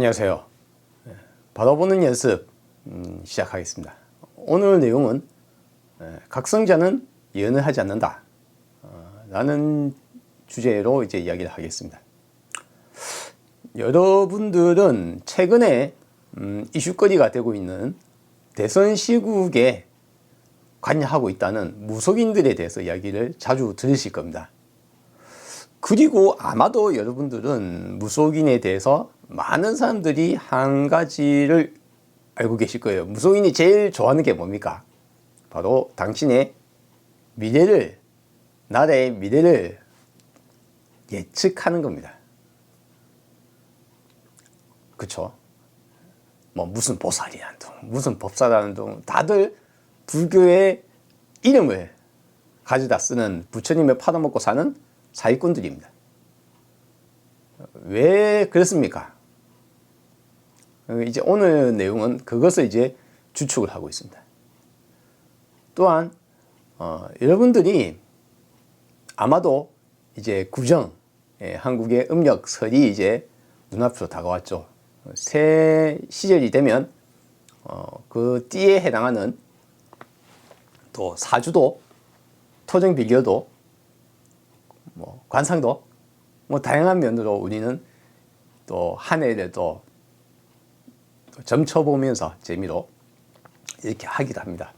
안녕하세요. 받아보는 연습 시작하겠습니다. 오늘 내용은 각성자는 예언을 하지 않는다 라는 주제로 이제 이야기를 하겠습니다. 여러분들은 최근에 이슈거리가 되고 있는 대선 시국에 관여하고 있다는 무속인들에 대해서 이야기를 자주 들으실 겁니다. 그리고 아마도 여러분들은 무속인에 대해서 많은 사람들이 한 가지를 알고 계실 거예요. 무속인이 제일 좋아하는 게 뭡니까? 바로 당신의 미래를, 나라의 미래를 예측하는 겁니다. 그쵸? 뭐 무슨 보살이라는 둥, 무슨 법사라는 둥, 다들 불교의 이름을 가져다 쓰는, 부처님을 팔아먹고 사는 사기꾼들입니다. 왜 그렇습니까? 이제 오늘 내용은 그것을 이제 주축을 하고 있습니다. 또한 여러분들이 아마도 이제 구정, 한국의 음력설이 이제 눈앞으로 다가왔죠. 새 시절이 되면 그 띠에 해당하는 또 사주도, 토정비결도, 뭐 관상도, 뭐 다양한 면으로 우리는 또 한 해를 또 점쳐보면서 재미로 이렇게 하기도 합니다.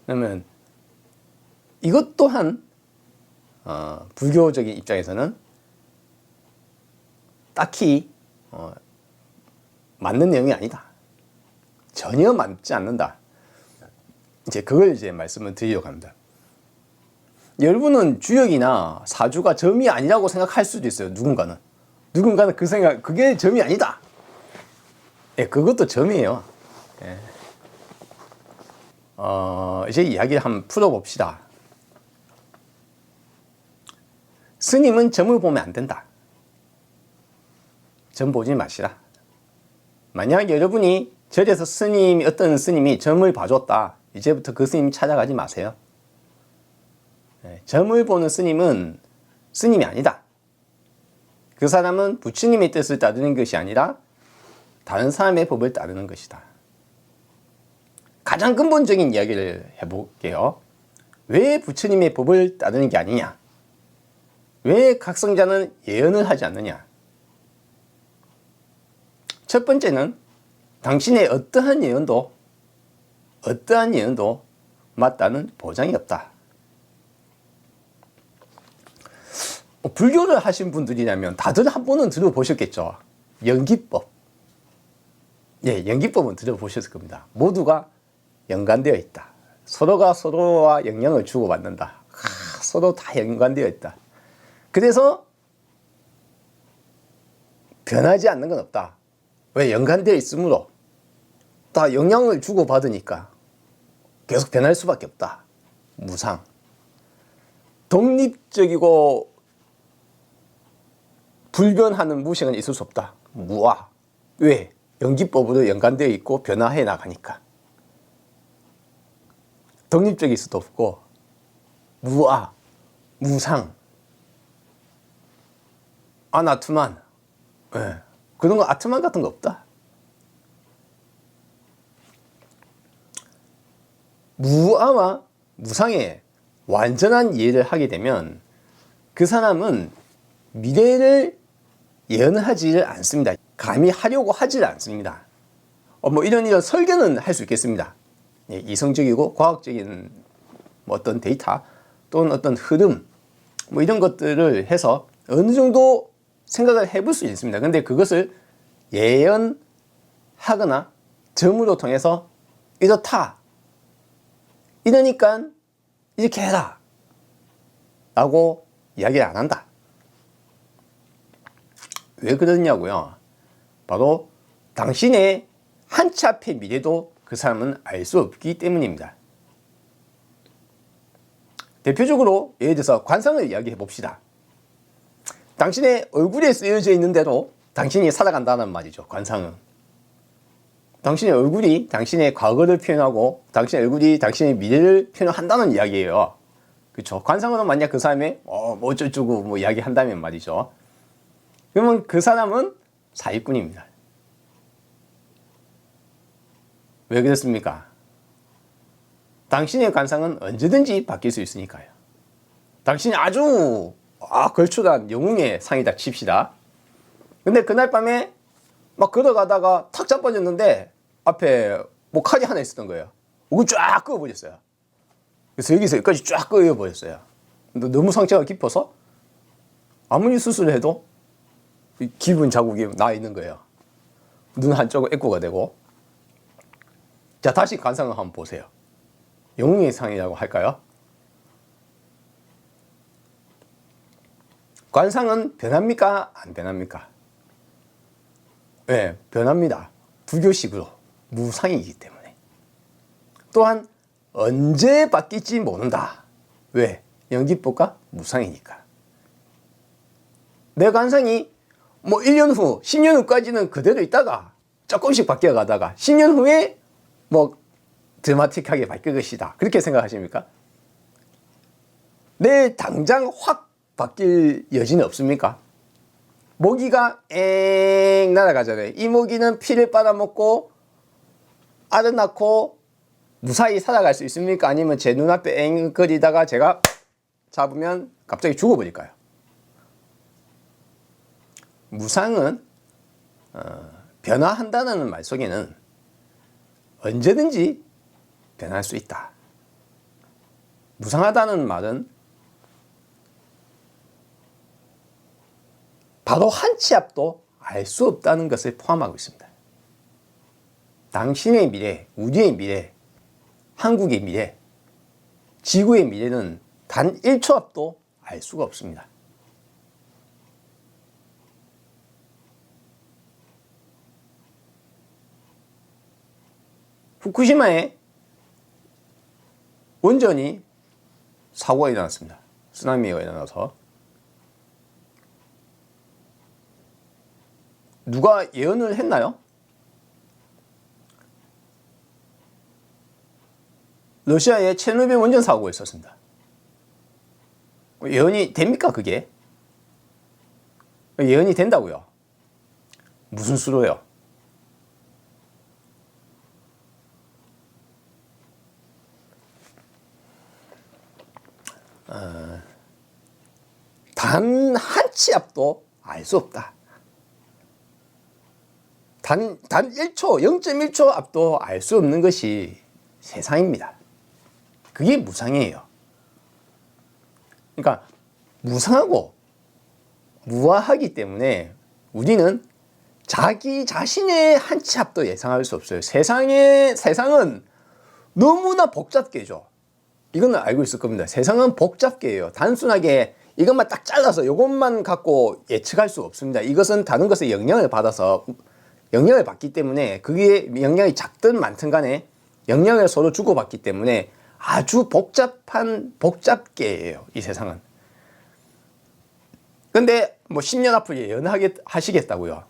그러면 이것 또한 불교적인 입장에서는 딱히 맞는 내용이 아니다. 전혀 맞지 않는다. 이제 그걸 이제 말씀을 드리려고 합니다. 여러분은 주역이나 사주가 점이 아니라고 생각할 수도 있어요. 누군가는 그 생각, 그게 점이 아니다. 예, 그것도 점이에요. 예. 이제 이야기를 한번 풀어봅시다. 스님은 점을 보면 안 된다. 점 보지 마시라. 만약 여러분이 절에서 어떤 스님이 점을 봐줬다. 이제부터 그 스님 찾아가지 마세요. 점을 보는 스님은 스님이 아니다. 그 사람은 부처님의 뜻을 따르는 것이 아니라 다른 사람의 법을 따르는 것이다. 가장 근본적인 이야기를 해볼게요. 왜 부처님의 법을 따르는 게 아니냐? 왜 각성자는 예언을 하지 않느냐? 첫 번째는 당신의 어떠한 예언도 맞다는 보장이 없다. 불교를 하신 분들이라면 다들 한 번은 들어보셨겠죠. 연기법. 예, 연기법은 들어보셨을 겁니다. 모두가 연관되어 있다. 서로가 서로와 영향을 주고받는다. 서로 다 연관되어 있다. 그래서 변하지 않는 건 없다. 왜? 연관되어 있으므로 다 영향을 주고받으니까 계속 변할 수밖에 없다. 무상. 독립적이고 불변하는 무식은 있을 수 없다. 무아. 왜? 연기법으로 연관되어 있고 변화해 나가니까. 독립적일 수도 없고 무아, 무상, 아나트만. 네. 그런 거 아트만 같은 거 없다. 무아와 무상의 완전한 이해를 하게 되면 그 사람은 미래를 예언을 하지를 않습니다. 감히 하려고 하지를 않습니다. 뭐 이런 설계는 할 수 있겠습니다. 예, 이성적이고 과학적인 뭐 어떤 데이터 또는 어떤 흐름 뭐 이런 것들을 해서 어느 정도 생각을 해볼 수 있습니다. 근데 그것을 예언하거나 점으로 통해서 이렇다, 이러니까 이렇게 해라 라고 이야기를 안 한다. 왜 그러냐고요? 바로 당신의 한 치 앞의 미래도 그 사람은 알 수 없기 때문입니다. 대표적으로 예를 들어서 관상을 이야기해 봅시다. 당신의 얼굴에 쓰여져 있는 대로 당신이 살아간다는 말이죠. 관상은. 당신의 얼굴이 당신의 과거를 표현하고 당신의 얼굴이 당신의 미래를 표현한다는 이야기예요. 그렇죠? 관상으로 만약 그 사람의 뭐 어쩌고 뭐 이야기한다면 말이죠. 그러면 그 사람은 사기꾼입니다. 왜 그렇습니까? 당신의 관상은 언제든지 바뀔 수 있으니까요. 당신이 아주 걸출한 영웅의 상이다 칩시다. 근데 그날 밤에 막 걸어가다가 탁 자빠졌는데 앞에 뭐 칼이 하나 있었던 거예요. 그걸 쫙 끄어버렸어요. 그래서 여기서 여기까지 쫙 끄어버렸어요. 너무 상처가 깊어서 아무리 수술을 해도 기분 자국이 나 있는 거예요. 눈 한쪽은 애꾸가 되고. 자, 다시 관상을 한번 보세요. 영웅의 상이라고 할까요? 관상은 변합니까? 안 변합니까? 네, 변합니다. 불교식으로 무상이기 때문에. 또한 언제 바뀔지 모른다. 왜? 연기법과 무상이니까. 내 관상이 뭐 1년 후, 10년 후까지는 그대로 있다가 조금씩 바뀌어 가다가 10년 후에 뭐 드라마틱하게 바뀔 것이다. 그렇게 생각하십니까? 내일 당장 확 바뀔 여지는 없습니까? 모기가 엥 날아가잖아요. 이 모기는 피를 빨아먹고 알을 낳고 무사히 살아갈 수 있습니까? 아니면 제 눈앞에 엥거리다가 제가 잡으면 갑자기 죽어버릴까요? 무상은 변화한다는 말 속에는 언제든지 변할 수 있다. 무상하다는 말은 바로 한 치 앞도 알 수 없다는 것을 포함하고 있습니다. 당신의 미래, 우리의 미래, 한국의 미래, 지구의 미래는 단 1초 앞도 알 수가 없습니다. 후쿠시마에 원전이 사고가 일어났습니다. 쓰나미가 일어나서. 누가 예언을 했나요? 러시아에 체르노빌 원전 사고가 있었습니다. 예언이 됩니까, 그게? 예언이 된다고요. 무슨 수로요? 단 한 치 앞도 알 수 없다. 단 1초, 0.1초 앞도 알 수 없는 것이 세상입니다. 그게 무상이에요. 그러니까 무상하고 무아하기 때문에 우리는 자기 자신의 한 치 앞도 예상할 수 없어요. 세상은 너무나 복잡게죠. 이거는 알고 있을 겁니다. 세상은 복잡게요. 단순하게 이것만 딱 잘라서 이것만 갖고 예측할 수 없습니다. 이것은 다른 것에 영향을 받기 때문에 그게 영향이 작든 많든 간에 영향을 서로 주고받기 때문에 아주 복잡계예요. 이 세상은. 근데 뭐 10년 앞을 예언하시겠다고요.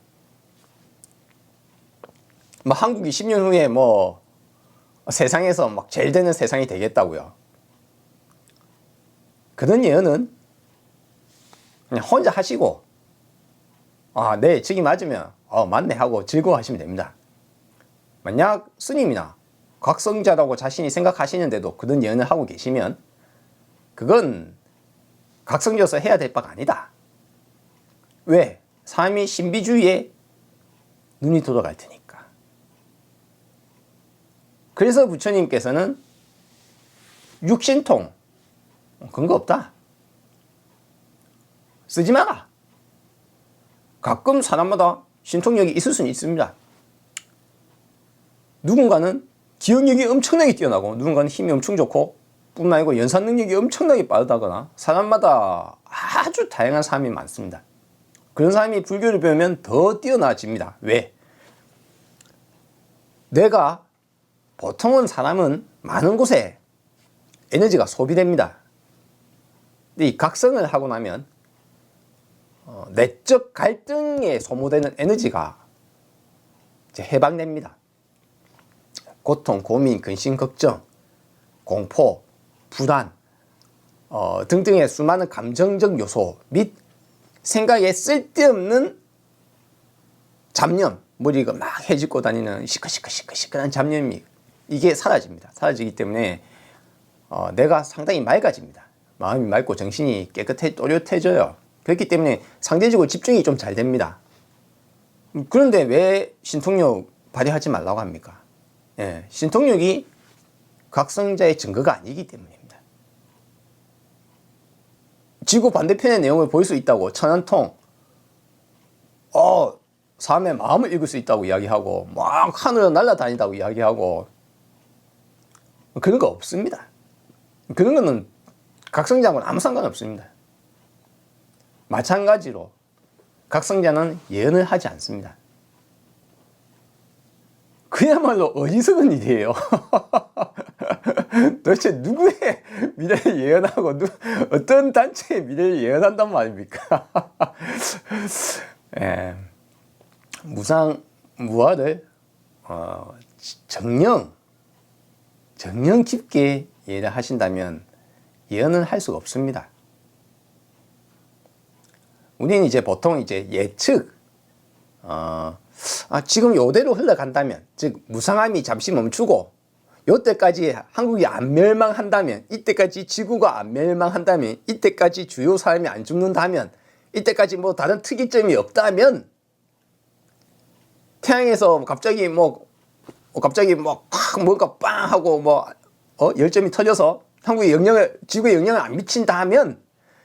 뭐 한국이 10년 후에 뭐 세상에서 막 제일 되는 세상이 되겠다고요. 그런 예언은 그냥 혼자 하시고 네, 예측이 맞으면 맞네 하고 즐거워하시면 됩니다. 만약 스님이나 각성자라고 자신이 생각하시는데도 그런 예언을 하고 계시면 그건 각성져서 해야 될 바가 아니다. 왜? 삶이 신비주의에 눈이 돌아갈 테니까. 그래서 부처님께서는 육신통 근거 없다. 쓰지 마라. 가끔 사람마다 신통력이 있을 수는 있습니다. 누군가는 기억력이 엄청나게 뛰어나고 누군가는 힘이 엄청 좋고 뿐만 아니고 연산 능력이 엄청나게 빠르다거나 사람마다 아주 다양한 사람이 많습니다. 그런 사람이 불교를 배우면 더 뛰어나집니다. 왜? 내가 보통은 사람은 많은 곳에 에너지가 소비됩니다. 근데 이 각성을 하고 나면 내적 갈등에 소모되는 에너지가 이제 해방됩니다. 고통, 고민, 근심, 걱정, 공포, 불안 등등의 수많은 감정적 요소 및 생각에 쓸데없는 잡념, 머리가 막 해집고 다니는 시끌시끌한 잡념이 이게 사라집니다. 사라지기 때문에 내가 상당히 맑아집니다. 마음이 맑고 정신이 또렷해져요. 그렇기 때문에 상대적으로 집중이 좀 잘 됩니다. 그런데 왜 신통력 발휘하지 말라고 합니까? 예, 신통력이 각성자의 증거가 아니기 때문입니다. 지구 반대편의 내용을 볼 수 있다고 천안통 사람의 마음을 읽을 수 있다고 이야기하고 막 하늘을 날아다닌다고 이야기하고 그런 거 없습니다. 그런 거는 각성자하고는 아무 상관없습니다. 마찬가지로 각성자는 예언을 하지 않습니다. 그야말로 어리석은 일이에요. 도대체 누구의 미래를 예언하고 어떤 단체의 미래를 예언한단 말입니까? 예, 무상무화를 정령 깊게 예언을 하신다면 예언은 할 수가 없습니다. 우리는 이제 보통 이제 예측, 지금 요대로 흘러간다면, 즉 무상함이 잠시 멈추고 요때까지 한국이 안 멸망한다면, 이때까지 지구가 안 멸망한다면, 이때까지 주요 사람이 안 죽는다면, 이때까지 뭐 다른 특이점이 없다면, 태양에서 갑자기 뭔가 빵 하고 열점이 터져서 지구에 영향을 안 미친다면,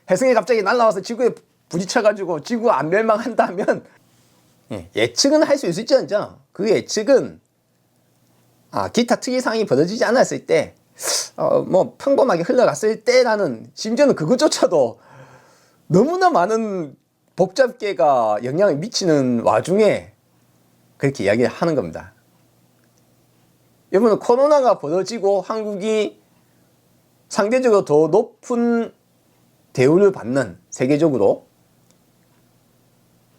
혜성이 갑자기 날아와서 지구에 부딪혀가지고 지구가 안 멸망한다면, 예측은 할 수 있을지언정 그 예측은 기타 특이사항이 벌어지지 않았을 때 평범하게 흘러갔을 때라는, 심지어는 그것조차도 너무나 많은 복잡계가 영향을 미치는 와중에 그렇게 이야기를 하는 겁니다. 여러분, 코로나가 벌어지고 한국이 상대적으로 더 높은 대우를 받는, 세계적으로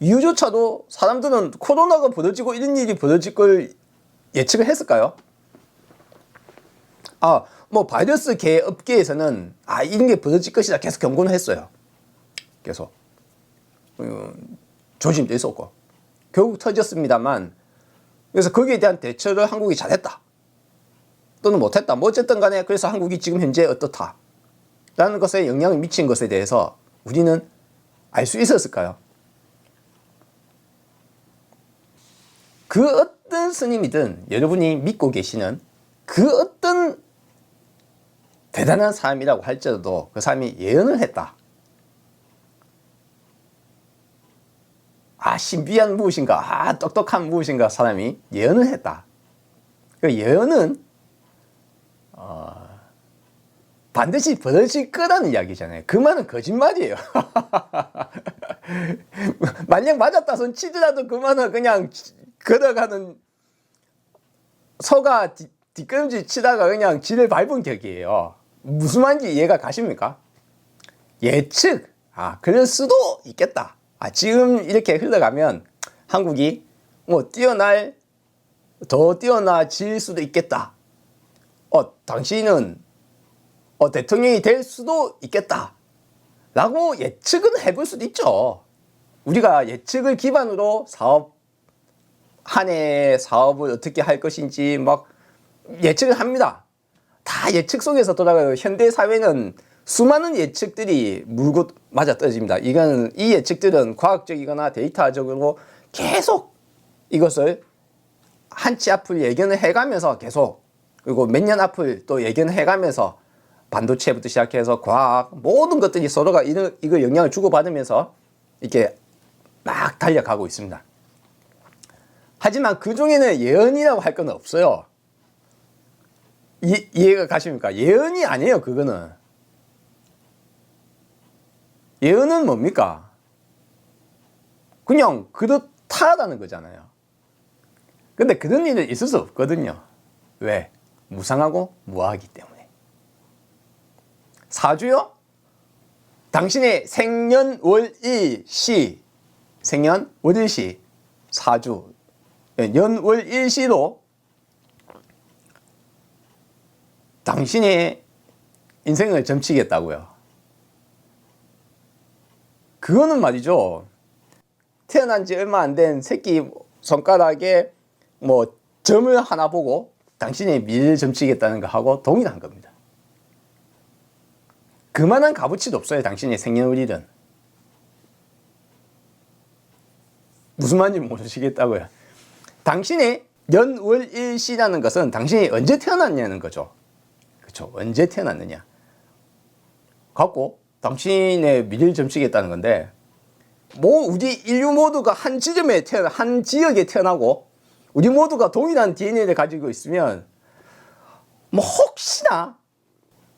이유조차도 사람들은 코로나가 벌어지고 이런 일이 벌어질 걸 예측을 했을까요? 바이러스 업계에서는 이런 게 벌어질 것이다 계속 경고는 했어요. 계속 조심도 있었고 결국 터졌습니다만, 그래서 거기에 대한 대처를 한국이 잘했다 또는 못했다, 어쨌든 간에 그래서 한국이 지금 현재 어떻다 라는 것에 영향을 미친 것에 대해서 우리는 알 수 있었을까요? 그 어떤 스님이든 여러분이 믿고 계시는 그 어떤 대단한 사람이라고 할지라도 그 사람이 예언을 했다. 신비한 무엇인가, 똑똑한 무엇인가 사람이 예언을 했다. 그 예언은 반드시 벌어질 거라는 이야기잖아요. 그 말은 거짓말이에요. 만약 맞았다 손 치더라도 그 말은 그냥 걸어가는 소가 뒷걸음질 치다가 그냥 지를 밟은 격이에요. 무슨 말인지 이해가 가십니까? 예측, 그럴 수도 있겠다. 지금 이렇게 흘러가면 한국이 더 뛰어나질 수도 있겠다. 당신은 대통령이 될 수도 있겠다 라고 예측은 해볼 수도 있죠. 우리가 예측을 기반으로 한 해 사업을 어떻게 할 것인지 예측을 합니다. 다 예측 속에서 돌아가요. 현대 사회는 수많은 예측들이 물고 맞아 떨어집니다. 이 예측들은 과학적이거나 데이터적으로 계속 이것을 한 치 앞을 예견을 해가면서 계속, 그리고 몇 년 앞을 또 예견을 해가면서 반도체부터 시작해서 과학, 모든 것들이 서로가 이거 영향을 주고받으면서 이렇게 막 달려가고 있습니다. 하지만 그 중에는 예언이라고 할 건 없어요. 이해가 가십니까? 예언이 아니에요, 그거는. 예언은 뭡니까? 그냥 그렇다라는 거잖아요. 근데 그런 일은 있을 수 없거든요. 왜? 무상하고 무아하기 때문에. 사주요? 당신의 생년월일시, 생년월일시, 사주, 연월일시로 당신의 인생을 점치겠다고요. 그거는 말이죠, 태어난 지 얼마 안 된 새끼 손가락에 뭐 점을 하나 보고 당신의 미래를 점치겠다는 거 하고 동일한 겁니다. 그만한 값어치도 없어요. 당신의 생년월일은. 무슨 말인지 모르시겠다고요. 당신의 연월일시라는 것은 당신이 언제 태어났냐는 거죠. 그렇죠. 언제 태어났느냐 갖고 당신의 미래를 점치겠다는 건데, 뭐 우리 인류 모두가 한 지점에 한 지역에 태어나고 우리 모두가 동일한 DNA를 가지고 있으면 뭐 혹시나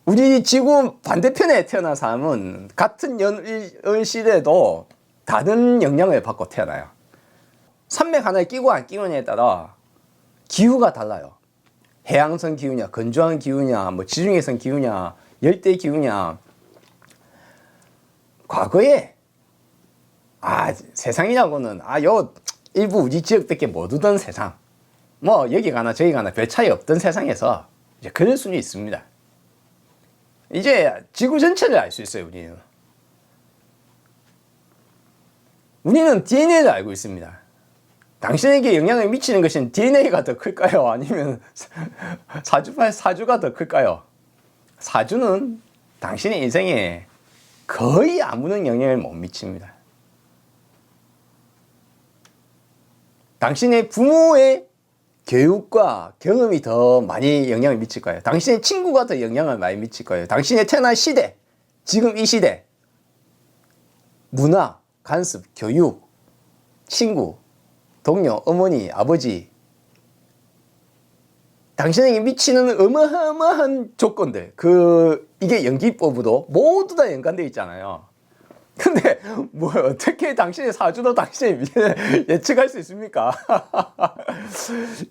우리 지구 반대편에 태어난 사람은 같은 연월시에도 다른 영향을 받고 태어나요. 산맥 하나에 끼고 안 끼느냐에 따라 기후가 달라요. 해양성 기후냐, 건조한 기후냐, 뭐 지중해성 기후냐, 열대 기후냐. 과거에 세상이라고는 요 일부 우리 지역밖에 못 오던 세상, 뭐 여기 가나 저기 가나 별 차이 없던 세상에서 이제 그럴 수는 있습니다. 이제 지구 전체를 알 수 있어요. 우리는 DNA를 알고 있습니다. 당신에게 영향을 미치는 것은 DNA가 더 클까요? 아니면 사주가 더 클까요? 사주는 당신의 인생에 거의 아무런 영향을 못 미칩니다. 당신의 부모의 교육과 경험이 더 많이 영향을 미칠 거예요. 당신의 친구가 더 영향을 많이 미칠 거예요. 당신의 태어난 시대, 지금 이 시대, 문화, 관습, 교육, 친구, 동료, 어머니, 아버지, 당신에게 미치는 어마어마한 조건들, 이게 연기법으로 모두 다 연관되어 있잖아요. 근데 뭐 어떻게 당신의 사주도 당신의 미래를 예측할 수 있습니까?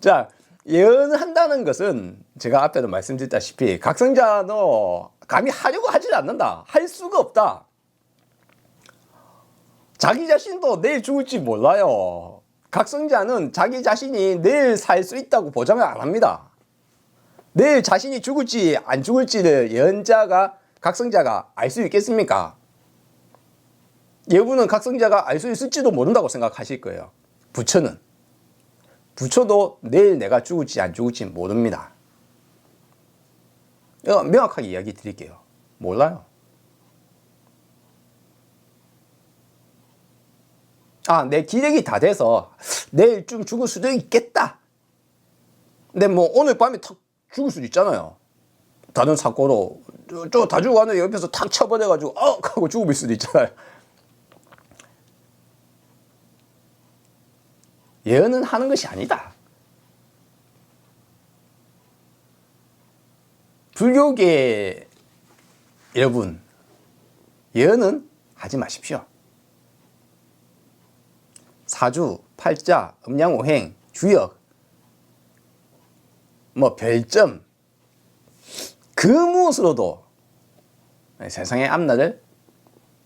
자, 예언한다는 것은 제가 앞에도 말씀드렸다시피 각성자도 감히 하려고 하질 않는다. 할 수가 없다. 자기 자신도 내일 죽을지 몰라요. 각성자는 자기 자신이 내일 살 수 있다고 보장을 안 합니다. 내일 자신이 죽을지 안 죽을지를 예언자가, 각성자가 알 수 있겠습니까? 여러분은 각성자가 알 수 있을지도 모른다고 생각하실 거예요. 부처도 내일 내가 죽을지 안 죽을지 모릅니다. 명확하게 이야기 드릴게요. 몰라요. 내 기력이 다 돼서 내일쯤 죽을 수도 있겠다. 근데 뭐 오늘 밤에 탁 죽을 수도 있잖아요. 다른 사고로 다 죽어가는데 옆에서 탁 쳐버려가지고 하고 죽을 수도 있잖아요. 예언은 하는 것이 아니다. 불교계 여러분, 예언은 하지 마십시오. 사주, 팔자, 음양오행, 주역, 뭐 별점, 그 무엇으로도 세상의 앞날을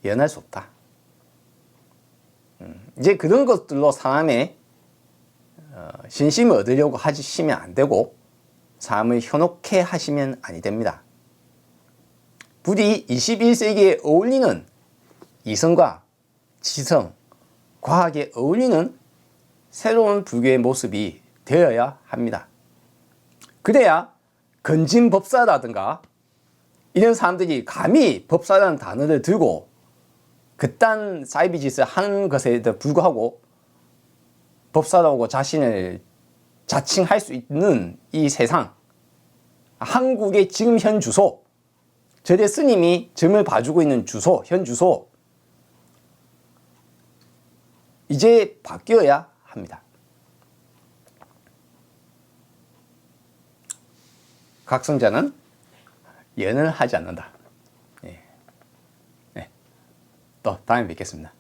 예언할 수 없다. 이제 그런 것들로 사람의 신심을 얻으려고 하시면 안 되고 사람을 현혹해 하시면 아니 됩니다. 부디 21세기에 어울리는 이성과 지성, 과학에 어울리는 새로운 불교의 모습이 되어야 합니다. 그래야 건진법사라든가 이런 사람들이 감히 법사라는 단어를 들고 그딴 사이비 짓을 하는 것에도 불구하고 법사라고 자신을 자칭할 수 있는 이 세상, 한국의 지금 현 주소, 절의 스님이 점을 봐주고 있는 주소, 현 주소, 이제 바뀌어야 합니다. 각성자는 예언을 하지 않는다. 또 다음에 뵙겠습니다.